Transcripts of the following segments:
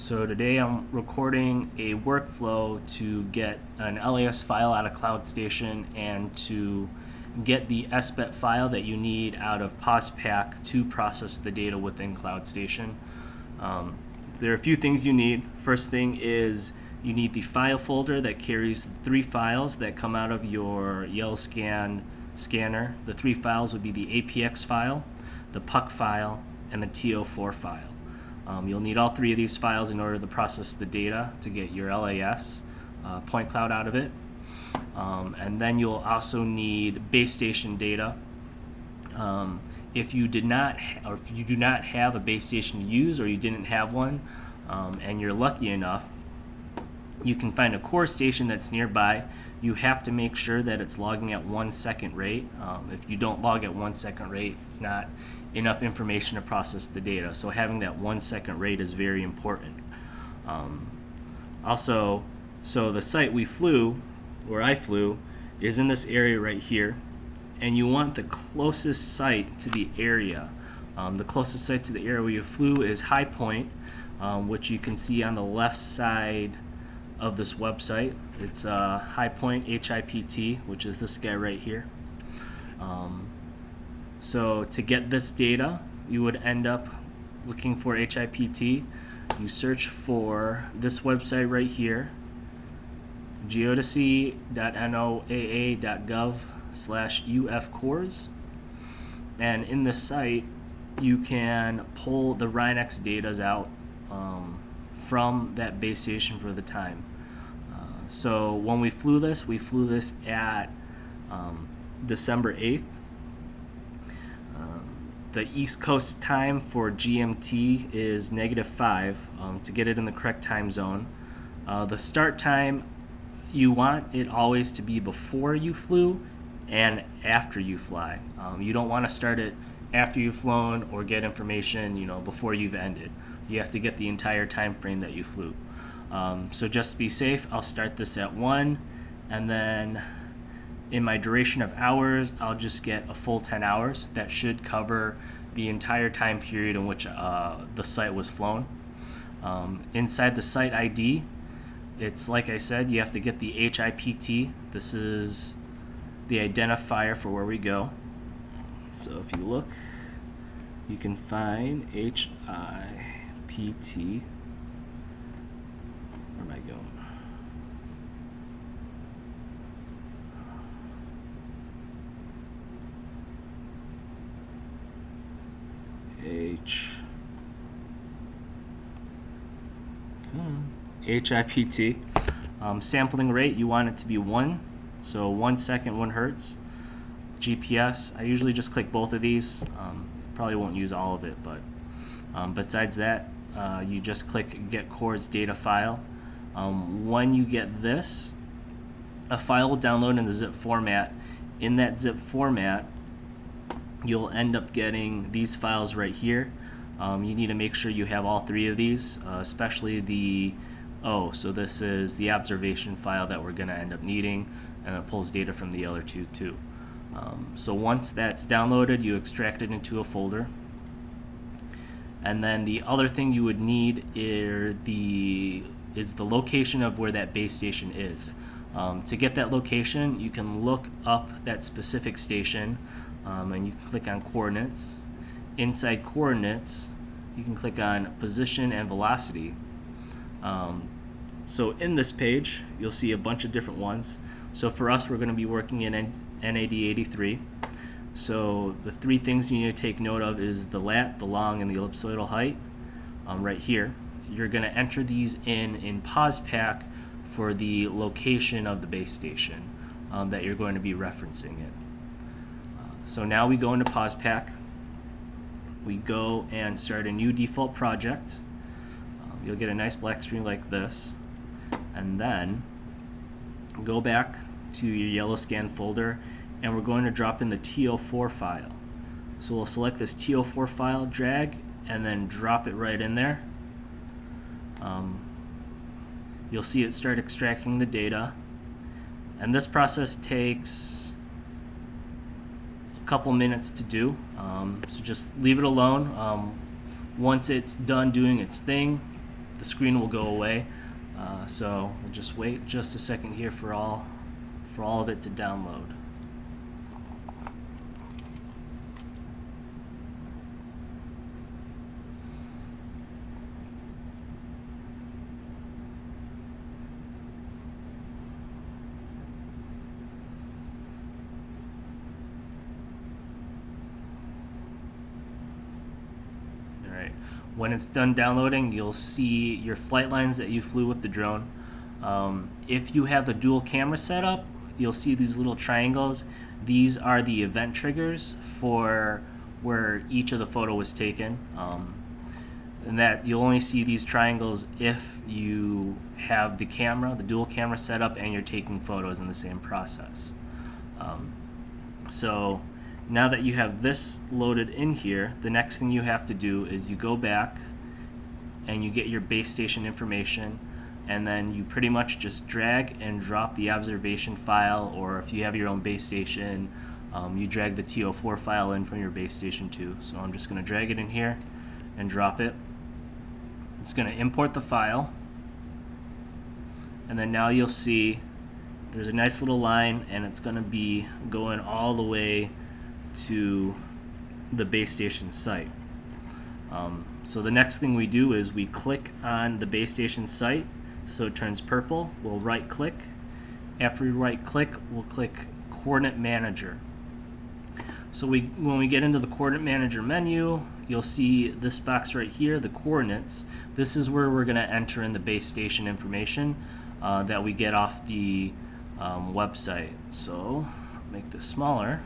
So today I'm recording a workflow to get an LAS file out of CloudStation and to get the SBET file that you need out of PosPac to process the data within CloudStation. There are a few things you need. First thing is you need the file folder that carries 3 files that come out of your YellowScan scanner. The 3 files would be the APX file, the PUC file, and the TO4 file. You'll need all 3 of these files in order to process the data to get your LAS point cloud out of it. And then you'll also need base station data. If you do not have a base station to use, or you didn't have one, and you're lucky enough, you can find a core station that's nearby. You have to make sure that it's logging at 1 second rate. If you don't log at 1 second rate, it's not enough information to process the data. So having that 1 second rate is very important. Also, so the site we flew, where I flew, is in this area right here, and you want the closest site to the area. The closest site to the area where you flew is High Point, which you can see on the left side of this website. It's High Point HIPT, which is this guy right here. So to get this data, you would end up looking for HIPT. You search for this website right here, geodesy.noaa.gov/ufcores. And in this site, you can pull the RINEX data out from that base station for the time. So when we flew this at December 8th. The East Coast time for GMT is -5 to get it in the correct time zone. The start time, you want it always to be before you flew and after you fly. You don't want to start it after you've flown or get information, before you've ended. You have to get the entire time frame that you flew. So just to be safe, I'll start this at 1, and then in my duration of hours, I'll just get a full 10 hours. That should cover the entire time period in which the site was flown. Inside the site ID, it's like I said, you have to get the HIPT. This is the identifier for where we go. So if you look, you can find HIPT. Where am I going? HIPT. Sampling rate, you want it to be 1, so 1 second, 1 hertz. GPS, I usually just click both of these. Probably won't use all of it, but besides that, you just click Get Cores Data File. When you get this, a file will download in the zip format. In that zip format, you'll end up getting these files right here. You need to make sure you have all 3 of these, especially so this is the observation file that we're going to end up needing, and it pulls data from the other 2 too. So once that's downloaded, you extract it into a folder. And then the other thing you would need is the location of where that base station is. To get that location, you can look up that specific station, and you can click on coordinates. Inside coordinates, you can click on position and velocity. So in this page, you'll see a bunch of different ones. So for us, we're going to be working in NAD83. So the 3 things you need to take note of is the lat, the long, and the ellipsoidal height right here. You're going to enter these in PosPac for the location of the base station that you're going to be referencing it. So now we go into PosPac. We go and start a new default project. You'll get a nice black screen like this, and then go back to your YellowScan folder, and we're going to drop in the TO4 file. So we'll select this TO4 file, drag, and then drop it right in there. You'll see it start extracting the data, and this process takes a couple minutes to do, so just leave it alone. Once it's done doing its thing, the screen will go away. So we'll just wait just a second here for all of it to download. When it's done downloading, you'll see your flight lines that you flew with the drone. If you have the dual camera set up, you'll see these little triangles. These are the event triggers for where each of the photo was taken. And that you'll only see these triangles if you have the dual camera set up, and you're taking photos in the same process. So now that you have this loaded in here, the next thing you have to do is you go back and you get your base station information, and then you pretty much just drag and drop the observation file, or if you have your own base station, you drag the TO4 file in from your base station too. So I'm just going to drag it in here and drop it. It's going to import the file, and then now you'll see there's a nice little line, and it's going to be going all the way to the base station site. So the next thing we do is we click on the base station site so it turns purple. We'll right click. After we right click, we'll click Coordinate Manager. So when we get into the Coordinate Manager menu, you'll see this box right here, the coordinates. This is where we're going to enter in the base station information that we get off the website. So make this smaller.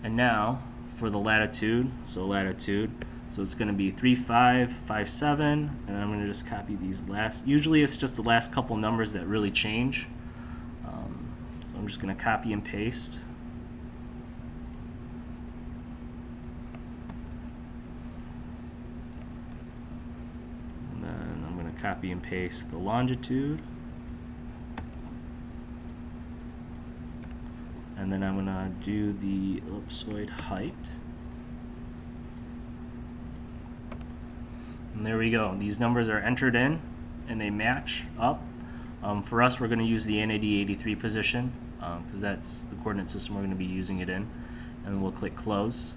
And now for the latitude, so it's going to be 3557, and I'm going to just copy these last. Usually it's just the last couple numbers that really change. So I'm just going to copy and paste. And then I'm going to copy and paste the longitude. And then I'm going to do the ellipsoid height. And there we go. These numbers are entered in, and they match up. For us, we're going to use the NAD83 position, because that's the coordinate system we're going to be using it in. And we'll click Close.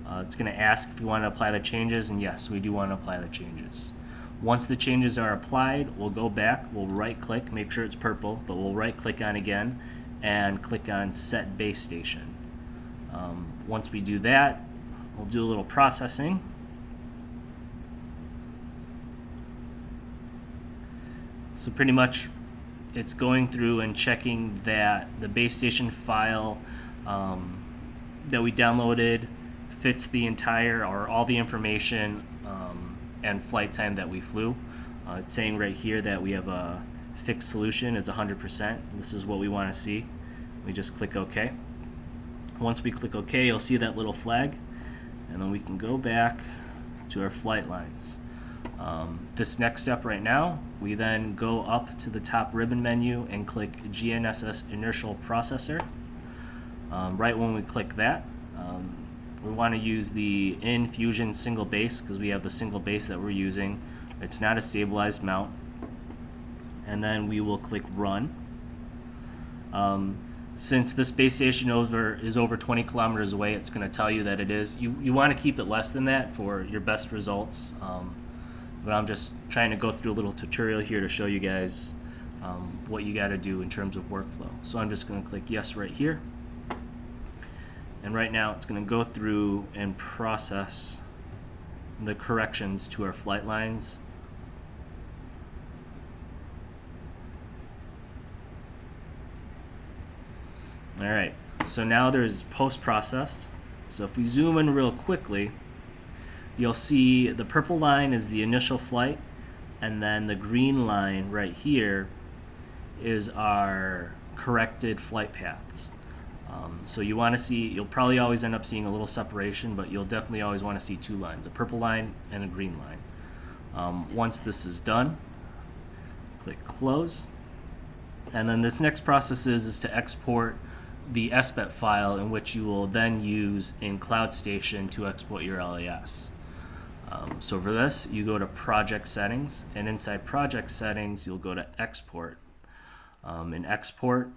It's going to ask if you want to apply the changes, and yes, we do want to apply the changes. Once the changes are applied, we'll go back, we'll right-click, make sure it's purple, but we'll right-click on again, and click on Set Base Station. Once we do that, we'll do a little processing. So pretty much it's going through and checking that the base station file that we downloaded fits the entire or all the information and flight time that we flew. It's saying right here that we have a fixed solution is 100%. This is what we want to see. We just click OK. Once we click OK, you'll see that little flag, and then we can go back to our flight lines. This next step right now, we then go up to the top ribbon menu and click GNSS Inertial Processor. Right when we click that, we want to use the in-fusion single base because we have the single base that we're using. It's not a stabilized mount. And then we will click Run. Since this base station is over 20 kilometers away, it's going to tell you that it is. You want to keep it less than that for your best results. But I'm just trying to go through a little tutorial here to show you guys what you got to do in terms of workflow. So I'm just going to click Yes right here. And right now it's going to go through and process the corrections to our flight lines. Alright, so now there's post-processed. So if we zoom in real quickly, you'll see the purple line is the initial flight, and then the green line right here is our corrected flight paths. So you want to see, you'll probably always end up seeing a little separation, but you'll definitely always want to see two lines, a purple line and a green line. Once this is done, click Close. And then this next process is to export the SBET file, in which you will then use in CloudStation to export your LAS. So for this, you go to Project Settings, and inside Project Settings, you'll go to Export. In Export,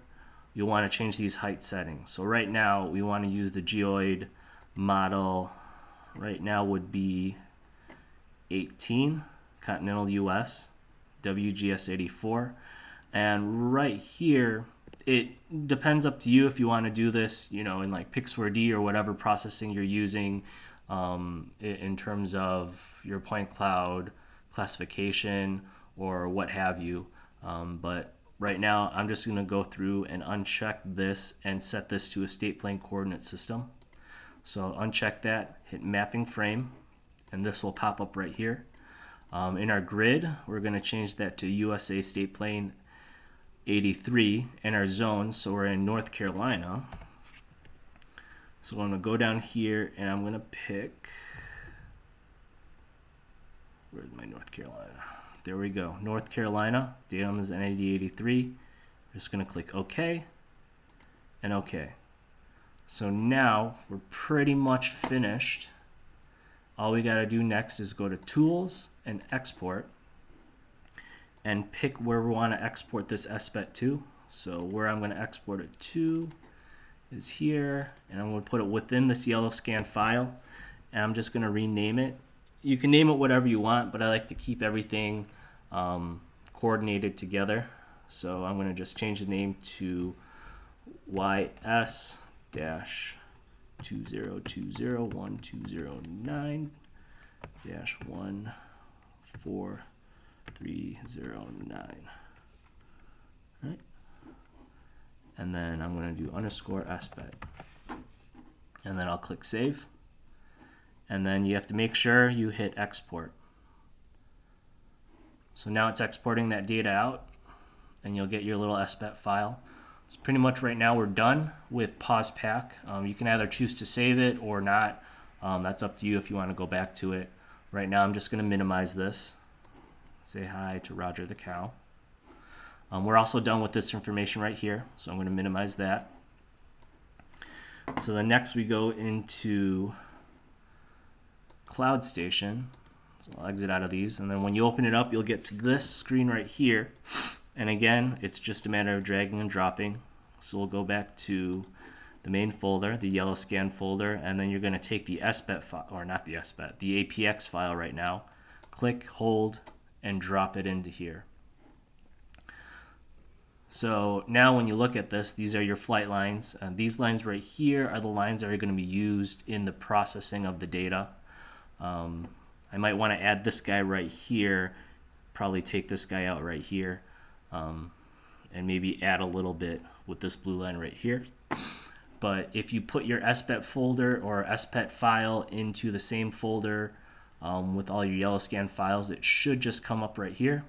you'll want to change these height settings. So right now, we want to use the geoid model. Right now would be 18, continental US, WGS 84. And right here, it depends up to you if you want to do this, in like Pix4D or whatever processing you're using in terms of your point cloud classification or what have you. But right now, I'm just going to go through and uncheck this and set this to a state plane coordinate system. So uncheck that, hit mapping frame, and this will pop up right here. In our grid, we're going to change that to USA state plane 83 in our zone, so we're in North Carolina. So I'm going to go down here and I'm going to pick, where's my North Carolina? There we go, North Carolina, datum is NAD83. I'm just going to click OK and OK. So now we're pretty much finished. All we got to do next is go to Tools and Export and pick where we want to export this SPET to. So where I'm going to export it to is here, and I'm going to put it within this YellowScan file, and I'm just going to rename it. You can name it whatever you want, but I like to keep everything coordinated together. So I'm going to just change the name to YS-2020-14309-14309. Right? And then I'm going to do underscore SPET. And then I'll click Save. And then you have to make sure you hit Export. So now it's exporting that data out, and you'll get your little SPET file. So pretty much right now we're done with PosPac. You can either choose to save it or not. That's up to you if you want to go back to it. Right now I'm just going to minimize this. Say hi to Roger the cow. We're also done with this information right here, so I'm going to minimize that. So then next we go into CloudStation. So I'll exit out of these, and then when you open it up, you'll get to this screen right here. And again, it's just a matter of dragging and dropping. So we'll go back to the main folder, the YellowScan folder, and then you're going to take the SPET file, or not the SPET, the APX file right now. Click, hold, and drop it into here. So now when you look at this, these are your flight lines. These lines right here are the lines that are going to be used in the processing of the data. I might want to add this guy right here, probably take this guy out right here, and maybe add a little bit with this blue line right here. But if you put your SPET folder or SPET file into the same folder with all your YellowScan files, it should just come up right here.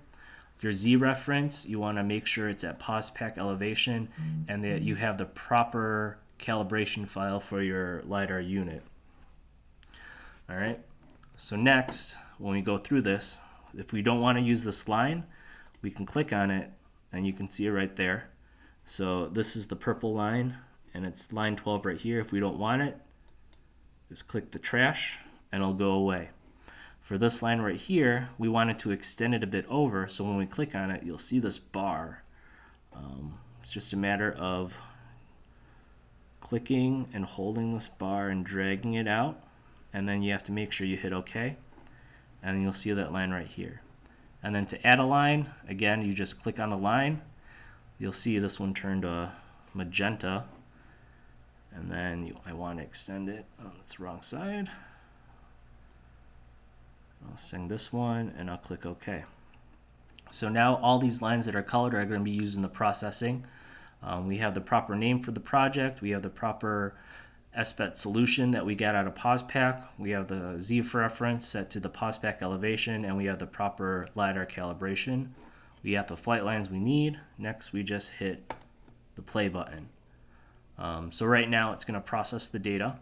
Your Z reference, you want to make sure it's at PosPac elevation and that you have the proper calibration file for your LiDAR unit. All right, so next, when we go through this, if we don't want to use this line, we can click on it and you can see it right there. So this is the purple line and it's line 12 right here. If we don't want it, just click the trash and it'll go away. For this line right here, we wanted to extend it a bit over, so when we click on it, you'll see this bar. It's just a matter of clicking and holding this bar and dragging it out, and then you have to make sure you hit OK, and then you'll see that line right here. And then to add a line, again, you just click on the line. You'll see this one turned magenta, and then I want to extend it. Oh, that's the wrong side. I'll send this one and I'll click OK. So now all these lines that are colored are going to be used in the processing. We have the proper name for the project. We have the proper SPET solution that we got out of PosPac. We have the Z reference set to the PosPac elevation, and we have the proper LiDAR calibration. We have the flight lines we need. Next, we just hit the play button. So right now it's going to process the data.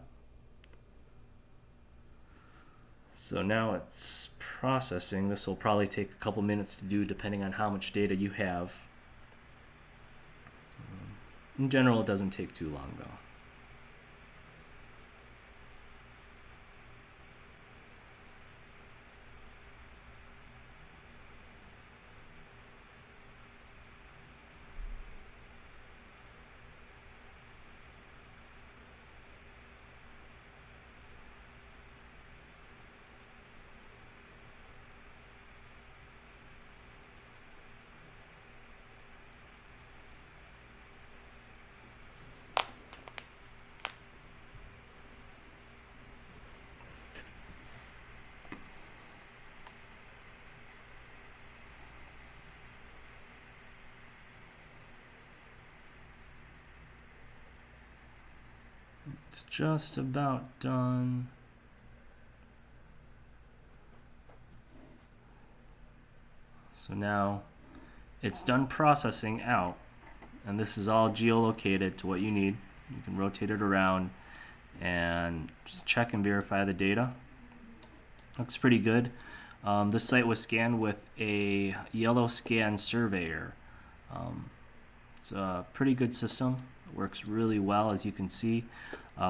So now it's processing. This will probably take a couple minutes to do depending on how much data you have. In general, it doesn't take too long though. It's just about done. So now it's done processing out, and this is all geolocated to what you need. You can rotate it around and just check and verify the data. Looks pretty good. This site was scanned with a YellowScan surveyor. It's a pretty good system. It works really well, as you can see.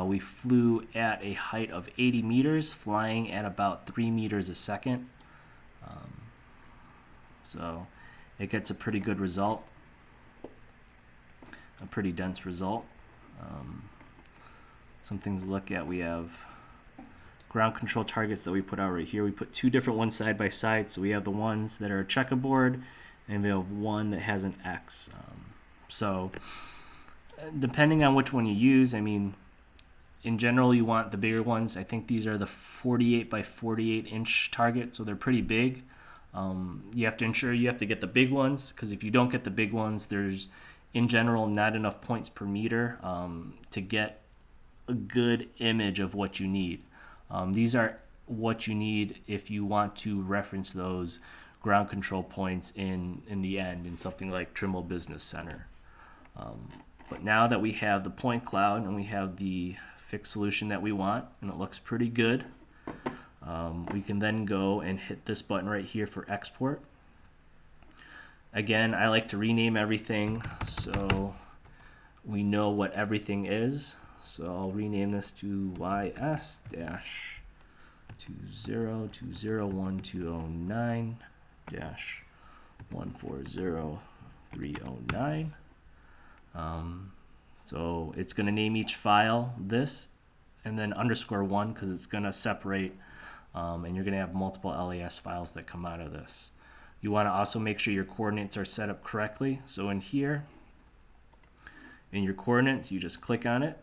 We flew at a height of 80 meters, flying at about 3 meters a second. So it gets a pretty good result, a pretty dense result. Some things to look at. We have ground control targets that we put out right here. We put two different ones side by side. So we have the ones that are checkerboard, and we have one that has an X. So depending on which one you use, I mean, in general, you want the bigger ones. I think these are the 48 by 48 inch target, so they're pretty big. You have to ensure you have to get the big ones, because if you don't get the big ones, there's in general not enough points per meter to get a good image of what you need. These are what you need if you want to reference those ground control points in the end in something like Trimble Business Center. But now that we have the point cloud and we have the fixed solution that we want, and it looks pretty good, we can then go and hit this button right here for export. Again, I like to rename everything so we know what everything is. So I'll rename this to YS-201209-140309. So it's going to name each file this, and then _1 because it's going to separate, and you're going to have multiple LAS files that come out of this. You want to also make sure your coordinates are set up correctly. So in here, in your coordinates, you just click on it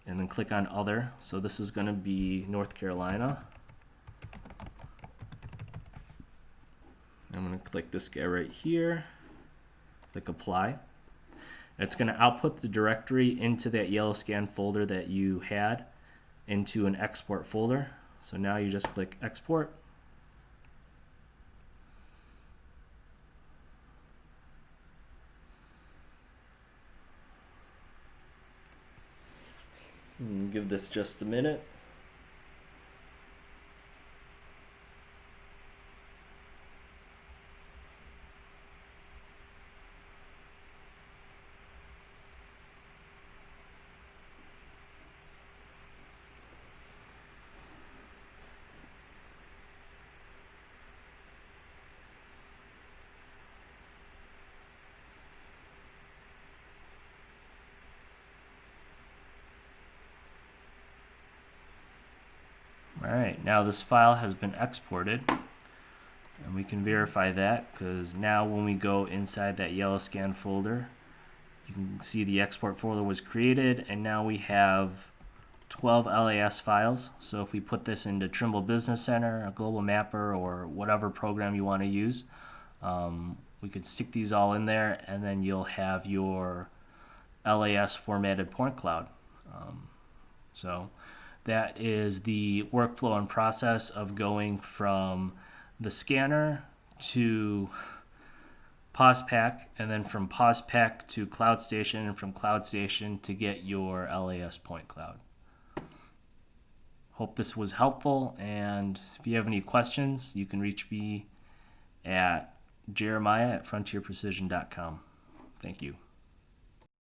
and then click on other. So this is going to be North Carolina. I'm going to click this guy right here, click apply. It's going to output the directory into that YellowScan folder that you had into an export folder. So now you just click export. And give this just a minute. Alright, now this file has been exported, and we can verify that because now when we go inside that YellowScan folder, you can see the export folder was created, and now we have 12 LAS files. So if we put this into Trimble Business Center, a global mapper, or whatever program you want to use, we could stick these all in there, and then you'll have your LAS formatted point cloud. So that is the workflow and process of going from the scanner to PosPac, and then from PosPac to CloudStation, and from CloudStation to get your LAS point cloud. Hope this was helpful, and if you have any questions, you can reach me at jeremiah@frontierprecision.com. Thank you.